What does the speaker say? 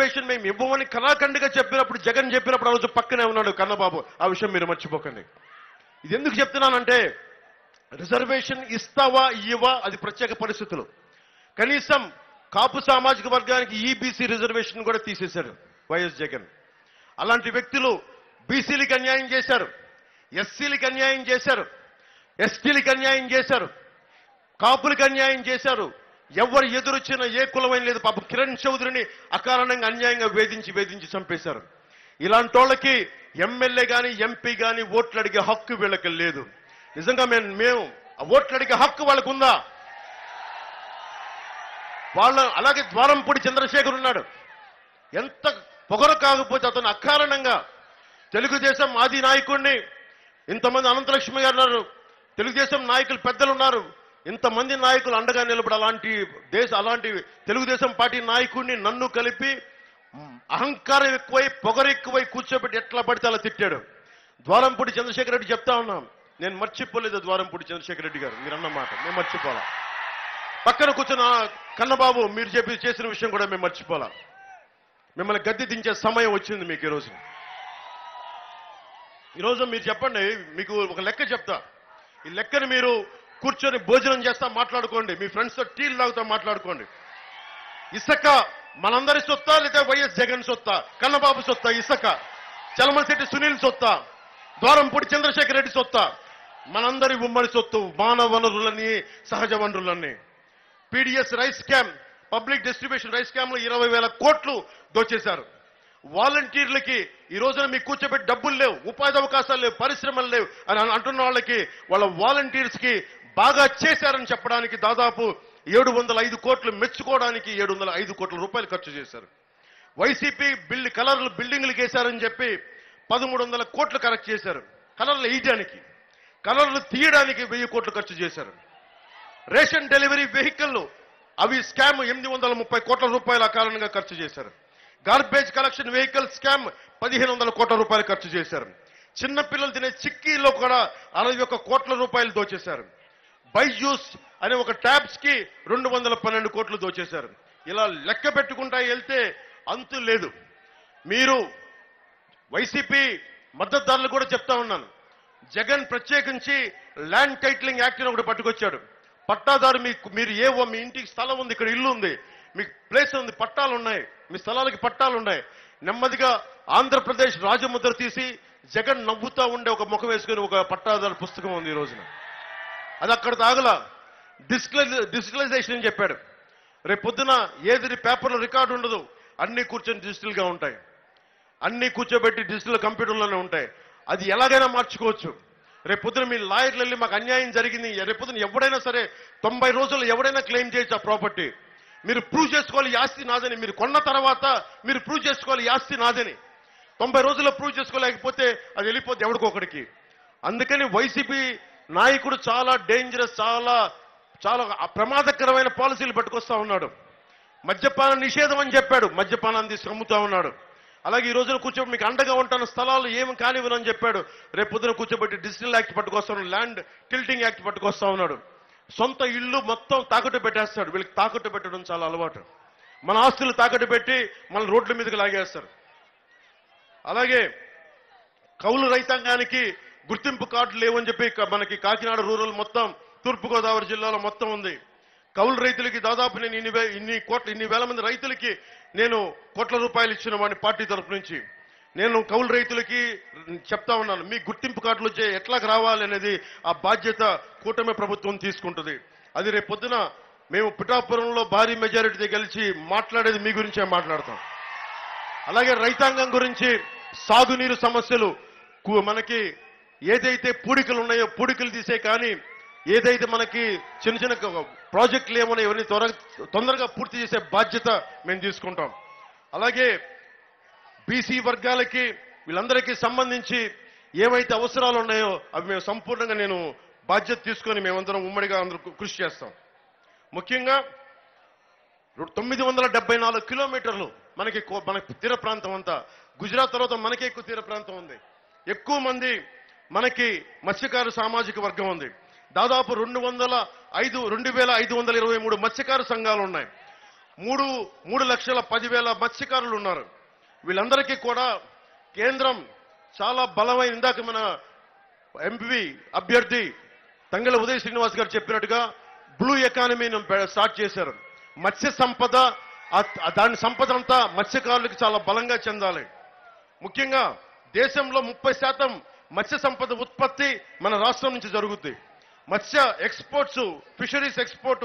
Reservation మేము ఇవ్వమని కరాఖండిగా చెప్పినప్పుడు, జగన్ చెప్పినప్పుడు ఆ రోజు పక్కనే ఉన్నాడు కన్నబాబు. ఆ విషయం మీరు మర్చిపోకండి. ఇది ఎందుకు చెప్తున్నానంటే, రిజర్వేషన్ ఇస్తావా ఇవ్వవా అది ప్రత్యేక పరిస్థితులు. కనీసం కాపు సామాజిక వర్గానికి ఈబీసీ రిజర్వేషన్ కూడా తీసేశారు వైఎస్ జగన్. అలాంటి వ్యక్తులు బీసీలకు అన్యాయం చేశారు, ఎస్సీలకు అన్యాయం చేశారు, ఎస్టీలకు అన్యాయం చేశారు, కాపులకు అన్యాయం చేశారు. ఎవరు ఎదురొచ్చినా ఏ కులమైన లేదు. పాపం కిరణ్ చౌదరిని అకారణంగా అన్యాయంగా వేధించి చంపేశారు. ఇలాంటి వాళ్ళకి ఎమ్మెల్యే కానీ ఎంపీ కానీ ఓట్లు అడిగే హక్కు వీళ్ళకి లేదు. నిజంగా మేము ఓట్లు అడిగే హక్కు వాళ్ళకు ఉందా? అలాగే ద్వారంపూడి చంద్రశేఖర్ ఉన్నాడు. ఎంత పొగరు కాకపోతే అతను అకారణంగా తెలుగుదేశం ఆది నాయకుడిని, ఇంతమంది అనంతలక్ష్మి గారు ఉన్నారు, తెలుగుదేశం నాయకులు పెద్దలు ఉన్నారు, ఇంతమంది నాయకులు అండగా నిలబడి అలాంటి తెలుగుదేశం పార్టీ నాయకుడిని నన్ను కలిపి అహంకారం ఎక్కువై పొగరు ఎక్కువై కూర్చోబెట్టి ఎట్లా పడితే అలా తిట్టాడు. ద్వారంపూడి చంద్రశేఖర్ రెడ్డి చెప్తా ఉన్నాం, నేను మర్చిపోలేదు ద్వారంపూడి చంద్రశేఖర్ రెడ్డి గారు మీరు అన్నమాట, మేము మర్చిపోలా. పక్కన కూర్చున్న కన్నబాబు మీరు చేసిన విషయం కూడా మేము మర్చిపోలా. మిమ్మల్ని గద్దె దించే సమయం వచ్చింది మీకు ఈరోజు మీరు చెప్పండి. మీకు ఒక లెక్క చెప్తా. ఈ లెక్కని మీరు కూర్చొని భోజనం చేస్తా మాట్లాడుకోండి, మీ ఫ్రెండ్స్తో టీలు తాగుతా మాట్లాడుకోండి. ఇసుక మనందరి సొత్తా లేదా వైఎస్ జగన్ సొత్తా? కన్నబాబు సొత్తా ఇసుక? చలమశెట్టి సునీల్ సొత్తా? ద్వారంపూడి చంద్రశేఖర్ రెడ్డి సొత్తా? మనందరి ఉమ్మడి సొత్తు, మానవ వనరులని, సహజ వనరులన్నీ. PDS rice scam, public distribution rice scam లో 20,000 కోట్లు దోచేశారు. వాలంటీర్లకి ఈ రోజున మీకు కూర్చోబెట్టి డబ్బులు లేవు, ఉపాధి అవకాశాలు లేవు, పరిశ్రమలు లేవు అని అంటున్న వాళ్ళకి, వాళ్ళ వాలంటీర్స్ కి బాగా చేశారని చెప్పడానికి దాదాపు 705 కోట్లు, మెచ్చుకోవడానికి 705 కోట్ల రూపాయలు ఖర్చు చేశారు. వైసీపీ కలర్లు బిల్డింగ్లు వేశారని చెప్పి 1300 కోట్లు కరెక్ట్ చేశారు. కలర్లు వేయడానికి, కలర్లు తీయడానికి 1000 కోట్లు ఖర్చు చేశారు. రేషన్ డెలివరీ వెహికల్లు అవి స్కామ్ 830 కోట్ల రూపాయల కారణంగా ఖర్చు చేశారు. గార్బేజ్ కలెక్షన్ వెహికల్ స్కామ్ 1500 కోట్ల రూపాయలు ఖర్చు చేశారు. చిన్నపిల్లలు తినే చిక్కీలో కూడా 61 కోట్ల రూపాయలు దోచేశారు. బైజూస్ అనే ఒక ట్యాబ్స్ కి 212 కోట్లు దోచేశారు. ఇలా లెక్క పెట్టుకుంటా వెళ్తే అంతు లేదు. మీరు వైసీపీ మద్దతుదారులు కూడా చెప్తా ఉన్నాను, జగన్ ప్రత్యేకించి ల్యాండ్ టైటిలింగ్ యాక్ట్ ఒకటి పట్టుకొచ్చాడు. పట్టాదారు మీరు మీ ఇంటికి స్థలం ఉంది, ఇక్కడ ఇల్లు ఉంది, మీకు ప్లేస్ ఉంది, పట్టాలు ఉన్నాయి, మీ స్థలాలకి పట్టాలు ఉన్నాయి. నెమ్మదిగా ఆంధ్రప్రదేశ్ రాజముద్ర తీసి జగన్ నవ్వుతా ఉండే ఒక ముఖం వేసుకుని ఒక పట్టాదారు పుస్తకం ఉంది ఈ రోజున. అది అక్కడ తాగలా. డిజిటలైజేషన్ అని చెప్పాడు. రేపు పొద్దున ఏది పేపర్లో రికార్డు ఉండదు, అన్ని కూర్చొని డిజిటల్ గా ఉంటాయి, అన్ని కూర్చోబెట్టి డిజిటల్ కంప్యూటర్లోనే ఉంటాయి. అది ఎలాగైనా మార్చుకోవచ్చు. రేపు పొద్దున మీ లాయర్లు వెళ్ళి మాకు అన్యాయం జరిగింది, రేపు పొద్దున ఎవడైనా సరే 90 రోజులు ఎవడైనా క్లెయిమ్ చేయొచ్చు ఆ ప్రాపర్టీ. మీరు ప్రూవ్ చేసుకోవాలి ఈ ఆస్తి నాదని. మీరు కొన్న తర్వాత మీరు ప్రూవ్ చేసుకోవాలి ఈ ఆస్తి నాదని. 90 రోజుల్లో ప్రూవ్ చేసుకోలేకపోతే అది వెళ్ళిపోతే ఎవడికొకడికి. అందుకని వైసీపీ నాయకుడు చాలా డేంజరస్, చాలా చాలా ప్రమాదకరమైన పాలసీలు పట్టుకొస్తా ఉన్నాడు. మద్యపాన నిషేధం అని చెప్పాడు, మద్యపానాన్ని తీసుకు అమ్ముతా ఉన్నాడు. అలాగే ఈ రోజున కూర్చోబెట్టి మీకు అండగా ఉంటాను, స్థలాలు ఏమి కానివ్వనని చెప్పాడు. రేపు పొద్దున కూర్చోబెట్టి డిజిటల్ యాక్ట్ పట్టుకొస్తా ఉన్నాడు, ల్యాండ్ టిల్టింగ్ యాక్ట్ పట్టుకొస్తా ఉన్నాడు. సొంత ఇల్లు మొత్తం తాకట్టు పెట్టేస్తాడు. వీళ్ళకి తాకట్టు పెట్టడం చాలా అలవాటు. మన ఆస్తులు తాకట్టు పెట్టి మన రోడ్ల మీదకి లాగేస్తారు. అలాగే కౌలు రైతాంగానికి గుర్తింపు కార్డులు లేవని చెప్పి మనకి కాకినాడ రూరల్ మొత్తం తూర్పుగోదావరి జిల్లాలో మొత్తం ఉంది. కౌలు రైతులకి దాదాపు నేను ఇన్ని వేల మంది రైతులకి నేను కోట్ల రూపాయలు ఇచ్చిన వాడిని పార్టీ తరఫు నుంచి. నేను కౌలు రైతులకి చెప్తా ఉన్నాను, మీ గుర్తింపు కార్డులు ఎట్లా రావాలి అనేది ఆ బాధ్యత కూటమి ప్రభుత్వం తీసుకుంటుంది. అది రేపు పొద్దున మేము పిఠాపురంలో భారీ మెజారిటీతో గెలిచి మాట్లాడేది మీ గురించే మాట్లాడతాం. అలాగే రైతాంగం గురించి సాగునీరు సమస్యలు మనకి ఏదైతే పూడికలు ఉన్నాయో పూడికలు తీసే, కానీ ఏదైతే మనకి చిన్న చిన్న ప్రాజెక్టులు ఏమన్నా ఇవన్నీ తొందరగా పూర్తి చేసే బాధ్యత మేము తీసుకుంటాం. అలాగే బీసీ వర్గాలకి వీళ్ళందరికీ సంబంధించి ఏవైతే అవసరాలు ఉన్నాయో అవి మేము సంపూర్ణంగా నేను బాధ్యత తీసుకొని మేమందరం ఉమ్మడిగా అందరూ కృషి చేస్తాం. ముఖ్యంగా 974 కిలోమీటర్లు మనకి తీర ప్రాంతం అంతా, గుజరాత్ తర్వాత మనకే ఎక్కువ తీర ప్రాంతం ఉంది. ఎక్కువ మంది మనకి మత్స్యకారు సామాజిక వర్గం ఉంది. దాదాపు 2,523 మత్స్యకారు సంఘాలు ఉన్నాయి. 3,10,000 మత్స్యకారులు ఉన్నారు. వీళ్ళందరికీ కూడా కేంద్రం చాలా బలమైన, ఇందాక మన ఎంపీ అభ్యర్థి తంగెల ఉదయ్ శ్రీనివాస్ గారు చెప్పినట్టుగా బ్లూ ఎకానమీని స్టార్ట్ చేశారు. మత్స్య సంపద, దాని సంపద అంతా మత్స్యకారులకు చాలా బలంగా చెందాలి. ముఖ్యంగా దేశంలో 30% మత్స్య సంపద ఉత్పత్తి మన రాష్ట్రం నుంచి జరుగుద్ది. మత్స్య ఎక్స్పోర్ట్స్, ఫిషరీస్ ఎక్స్పోర్ట్